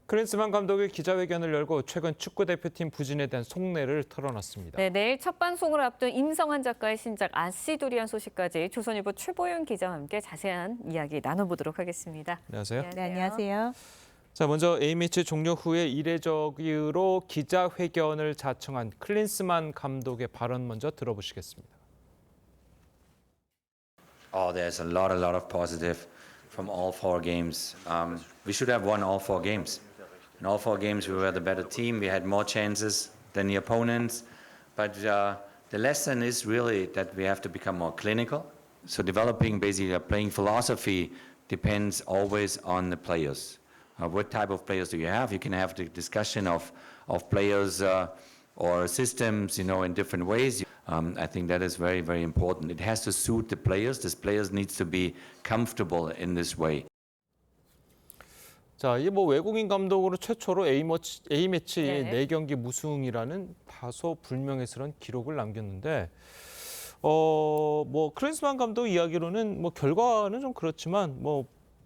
클린스만 감독이 기자회견을 열고 최근 축구대표팀 부진에 대한 속내를 털어놨습니다. 네, 내일 첫 방송을 앞둔 임성환 작가의 신작 아시두리안 소식까지 조선일보 최보윤 기자와 함께 자세한 이야기 나눠보도록 하겠습니다. 안녕하세요. 네, 안녕하세요. 자, 먼저 A매치 종료 후에 이례적으로 기자회견을 자청한 클린스만 감독의 발언 먼저 들어보시겠습니다. Oh, there's a lot of positive from all four games. We should have won all four games. In all four games, we were the better team. We had more chances than the opponents. But the lesson is really that we have to become more clinical. So developing basically a playing philosophy depends always on the players. What type of players do you have? You can have the discussion of players or systems, in different ways. I think that is very, very important. It has to suit the players. The players needs to be comfortable in this way. 자, 이게 외국인 감독으로 최초로 A매치 네. 4경기 무승이라는 다소 불명예스러운 기록을 남겼는데 클린스만 감독 이야기로는 결과는 좀 그렇지만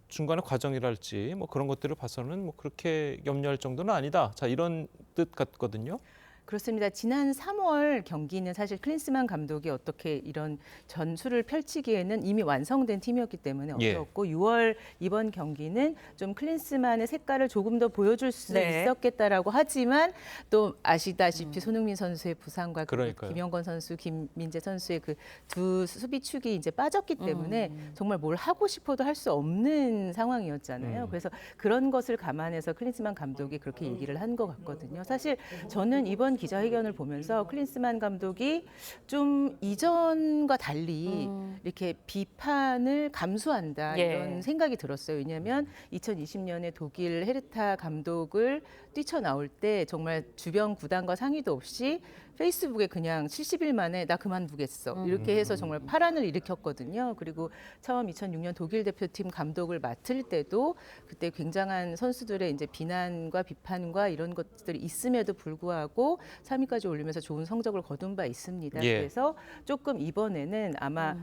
중간에 과정이랄지 그런 것들을 봐서는 그렇게 염려할 정도는 아니다. 자, 이런 뜻 같거든요. 그렇습니다. 지난 3월 경기는 사실 클린스만 감독이 어떻게 이런 전술을 펼치기에는 이미 완성된 팀이었기 때문에 어려웠고 6월 이번 경기는 좀 클린스만의 색깔을 조금 더 보여줄 수 있었겠다라고 하지만 또 아시다시피 손흥민 선수의 부상과 김영건 선수, 김민재 선수의 그 두 수비축이 이제 빠졌기 때문에 정말 뭘 하고 싶어도 할 수 없는 상황이었잖아요. 그래서 그런 것을 감안해서 클린스만 감독이 그렇게 얘기를 한 것 같거든요. 사실 저는 이번 기자회견을 보면서 클린스만 감독이 좀 이전과 달리 이렇게 비판을 감수한다 이런 생각이 들었어요. 왜냐하면 2020년에 독일 헤르타 감독을 뛰쳐나올 때 정말 주변 구단과 상의도 없이 페이스북에 그냥 70일 만에 나 그만두겠어 이렇게 해서 정말 파란을 일으켰거든요. 그리고 처음 2006년 독일 대표팀 감독을 맡을 때도 그때 굉장한 선수들의 이제 비난과 비판과 이런 것들이 있음에도 불구하고 3위까지 올리면서 좋은 성적을 거둔 바 있습니다. 그래서 조금 이번에는 아마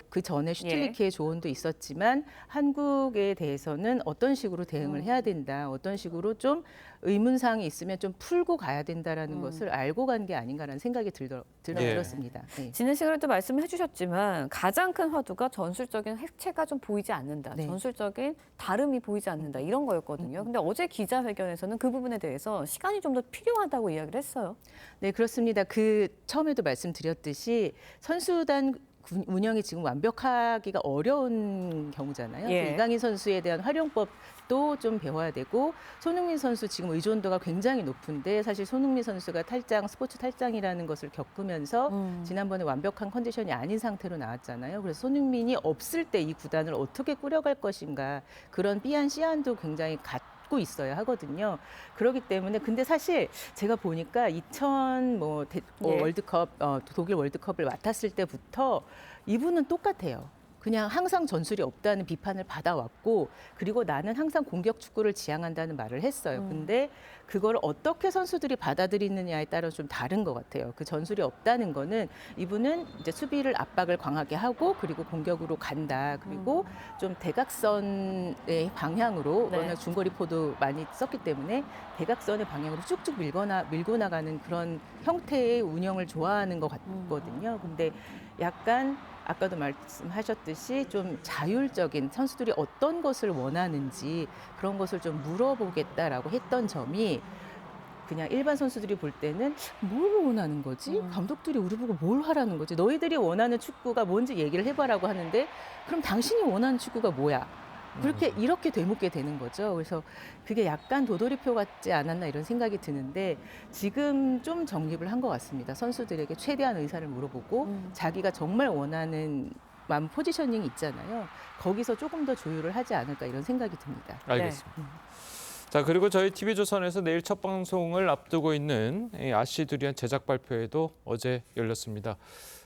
그 전에 슈틸리케의 조언도 있었지만 한국에 대해서는 어떤 식으로 대응을 해야 된다, 어떤 식으로 좀 의문사항이 있으면 좀 풀고 가야 된다라는 것을 알고 간 게 아닌가라는 생각이 들었습니다. 네. 지난 시간에도 말씀해 주셨지만 가장 큰 화두가 전술적인 해체가 좀 보이지 않는다. 네. 전술적인 다름이 보이지 않는다. 이런 거였거든요. 근데 어제 기자회견에서는 그 부분에 대해서 시간이 좀 더 필요하다고 이야기를 했어요. 네, 그렇습니다. 처음에도 말씀드렸듯이 선수단 운영이 지금 완벽하기가 어려운 경우잖아요. 이강인 선수에 대한 활용법도 좀 배워야 되고 손흥민 선수 지금 의존도가 굉장히 높은데 사실 손흥민 선수가 스포츠 탈장이라는 것을 겪으면서 지난번에 완벽한 컨디션이 아닌 상태로 나왔잖아요. 그래서 손흥민이 없을 때 이 구단을 어떻게 꾸려갈 것인가 그런 삐안 씨안도 굉장히 갖고 있어야 하거든요. 그렇기 때문에 근데 사실 제가 보니까 월드컵 독일 월드컵을 맡았을 때부터 이분은 똑같아요. 그냥 항상 전술이 없다는 비판을 받아왔고 그리고 나는 항상 공격 축구를 지향한다는 말을 했어요. 근데 그걸 어떻게 선수들이 받아들이느냐에 따라 좀 다른 것 같아요. 그 전술이 없다는 거는 이분은 이제 수비를 압박을 강하게 하고 그리고 공격으로 간다. 그리고 좀 대각선의 방향으로 워낙 중거리 포도 많이 썼기 때문에 대각선의 방향으로 쭉쭉 밀고 나가는 그런 형태의 운영을 좋아하는 것 같거든요. 근데 약간 아까도 말씀하셨듯이 좀 자율적인 선수들이 어떤 것을 원하는지 그런 것을 좀 물어보겠다라고 했던 점이 그냥 일반 선수들이 볼 때는 뭘 원하는 거지? 감독들이 우리 보고 뭘 하라는 거지? 너희들이 원하는 축구가 뭔지 얘기를 해봐라고 하는데 그럼 당신이 원하는 축구가 뭐야? 이렇게 되묻게 되는 거죠. 그래서 그게 약간 도돌이표 같지 않았나 이런 생각이 드는데 지금 좀 정립을 한 것 같습니다. 선수들에게 최대한 의사를 물어보고 자기가 정말 원하는 포지셔닝이 있잖아요. 거기서 조금 더 조율을 하지 않을까 이런 생각이 듭니다. 알겠습니다. 자, 그리고 저희 TV조선에서 내일 첫 방송을 앞두고 있는 아시두리안 제작 발표회도 어제 열렸습니다.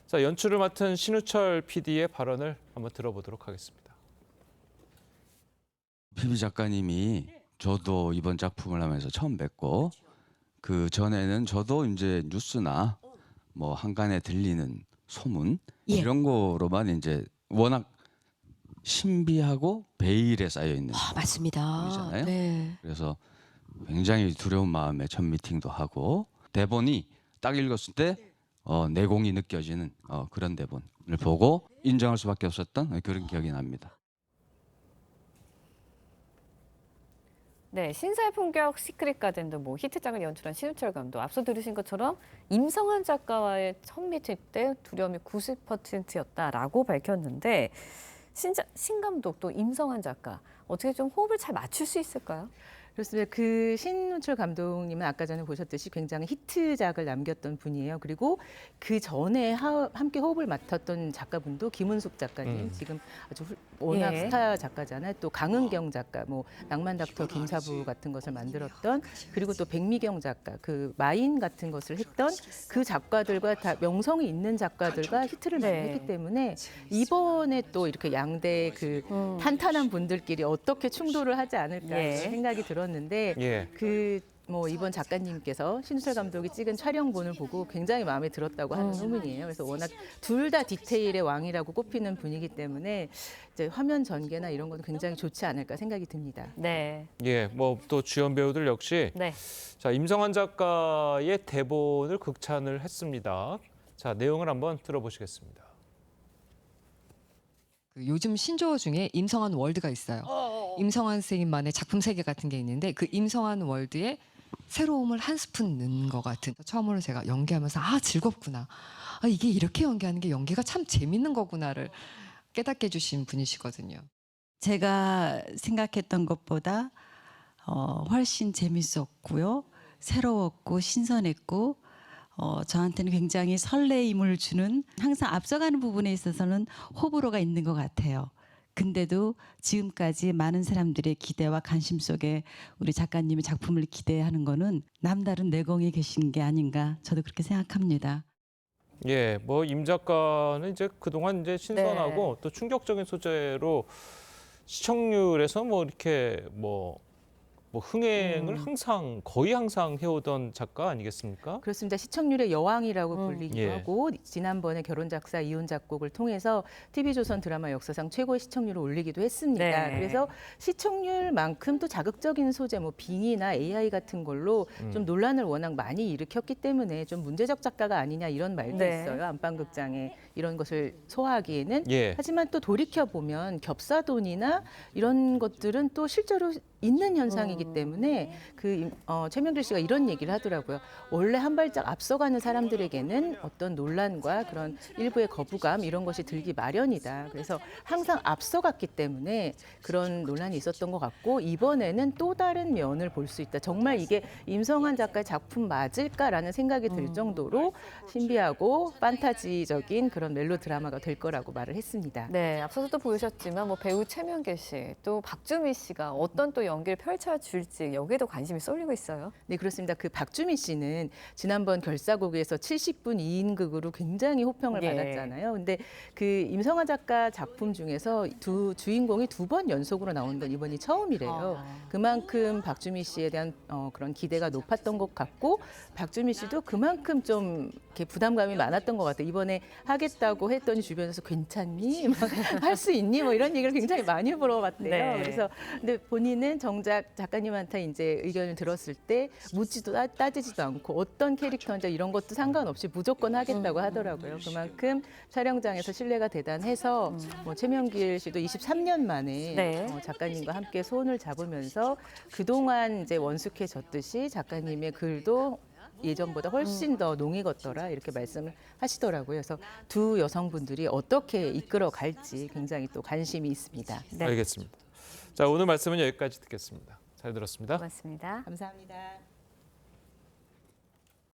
자, 연출을 맡은 신우철 PD의 발언을 한번 들어보도록 하겠습니다. 피비 작가님이 저도 이번 작품을 하면서 처음 뵙고 그 전에는 저도 이제 뉴스나 한간에 들리는 소문 이런 거로만 이제 워낙 신비하고 베일에 쌓여 있는 맞습니다. 분이잖아요. 네. 그래서 굉장히 두려운 마음에 첫 미팅도 하고 대본이 딱 읽었을 때 내공이 느껴지는 그런 대본을 보고 인정할 수밖에 없었던 그런 기억이 납니다. 네, 신사의 품격, 시크릿 가든도 뭐 히트작을 연출한 신우철 감독. 앞서 들으신 것처럼 임성환 작가와의 첫 미팅 때 두려움이 90%였다라고 밝혔는데 신 감독 또 임성환 작가 어떻게 좀 호흡을 잘 맞출 수 있을까요? 그렇습니다. 그 신우철 감독님은 아까 전에 보셨듯이 굉장히 히트작을 남겼던 분이에요. 그리고 그 전에 함께 호흡을 맡았던 작가분도 김은숙 작가님, 지금 아주 워낙 예. 스타 작가잖아요. 또 강은경 작가, 뭐 낭만 닥터 김사부 같은 것을 만들었던, 그리고 또 백미경 작가, 그 마인 같은 것을 했던 그 작가들과 다 명성이 있는 작가들과 히트를 많이 네. 했기 때문에 이번에 또 이렇게 양대 그 탄탄한 분들끼리 어떻게 충돌을 하지 않을까 예. 이런 생각이 들었는데 예. 뭐 이번 작가님께서 신우철 감독이 찍은 촬영본을 보고 굉장히 마음에 들었다고 하는 소문이에요. 그래서 워낙 둘 다 디테일의 왕이라고 꼽히는 분이기 때문에 이제 화면 전개나 이런 건 굉장히 좋지 않을까 생각이 듭니다. 네. 예, 뭐 또 주연 배우들 역시 네. 자, 임성환 작가의 대본을 극찬을 했습니다. 자, 내용을 한번 들어보시겠습니다. 그 요즘 신조어 중에 임성환 월드가 있어요. 임성환 선생님만의 작품 세계 같은 게 있는데 그 임성환 월드에 새로움을 한 스푼 넣은 것 같은. 처음으로 제가 연기하면서 즐겁구나. 이게 이렇게 연기하는 게 연기가 참 재밌는 거구나를 깨닫게 해주신 분이시거든요. 제가 생각했던 것보다 훨씬 재밌었고요. 새로웠고 신선했고 저한테는 굉장히 설레임을 주는, 항상 앞서가는 부분에 있어서는 호불호가 있는 것 같아요. 근데도 지금까지 많은 사람들의 기대와 관심 속에 우리 작가님의 작품을 기대하는 거는 남다른 내공이 계신 게 아닌가, 저도 그렇게 생각합니다. 예, 뭐 임 작가는 이제 그동안 이제 신선하고 또 충격적인 소재로 시청률에서 뭐 이렇게 뭐 흥행을 거의 항상 해오던 작가 아니겠습니까? 그렇습니다. 시청률의 여왕이라고 불리기도 예. 하고 지난번에 결혼 작사 이혼 작곡을 통해서 TV조선 드라마 역사상 최고의 시청률을 올리기도 했습니다. 네. 그래서 시청률만큼 또 자극적인 소재, 뭐 빙의나 AI 같은 걸로 좀 논란을 워낙 많이 일으켰기 때문에 좀 문제적 작가가 아니냐 이런 말도 네. 있어요. 안방극장에 이런 것을 소화하기에는. 예. 하지만 또 돌이켜 보면 겹사돈이나 이런 것들은 또 실제로 있는 현상이기 때문에 최명길 씨가 이런 얘기를 하더라고요. 원래 한 발짝 앞서가는 사람들에게는 어떤 논란과 그런 일부의 거부감 이런 것이 들기 마련이다. 그래서 항상 앞서갔기 때문에 그런 논란이 있었던 것 같고 이번에는 또 다른 면을 볼 수 있다. 정말 이게 임성환 작가의 작품 맞을까라는 생각이 들 정도로 신비하고 판타지적인 그런 멜로 드라마가 될 거라고 말을 했습니다. 네, 앞서서도 보셨지만 뭐 배우 최명길 씨, 또 박주미 씨가 어떤 또 연기를 펼쳐줄지 여기에도 관심이 쏠리고 있어요. 네, 그렇습니다. 그 박주미 씨는 지난번 결사고기에서 70분 2인극으로 굉장히 호평을 예. 받았잖아요. 근데 그 임성환 작가 작품 중에서 두 주인공이 2번 연속으로 나오는 건 이번이 처음이래요. 그만큼 박주미 씨에 대한 그런 기대가 높았던 것 같고 박주미 씨도 그만큼 좀 이렇게 부담감이 많았던 것 같아요. 이번에 하겠다고 했더니 주변에서 괜찮니? 할 수 있니? 뭐 이런 얘기를 굉장히 많이 물어봤대요. 네. 그래서 근데 본인은 정작 작가님한테 이제 의견을 들었을 때 묻지도 따지지도 않고 어떤 캐릭터인지 이런 것도 상관없이 무조건 하겠다고 하더라고요. 그만큼 촬영장에서 신뢰가 대단해서 뭐 최명길 씨도 23년 만에 네. 작가님과 함께 손을 잡으면서 그동안 이제 원숙해졌듯이 작가님의 글도 예전보다 훨씬 더 농이 걷더라 이렇게 말씀을 하시더라고요. 그래서 두 여성분들이 어떻게 이끌어 갈지 굉장히 또 관심이 있습니다. 네. 알겠습니다. 자, 오늘 말씀은 여기까지 듣겠습니다. 잘 들었습니다. 고맙습니다. 감사합니다.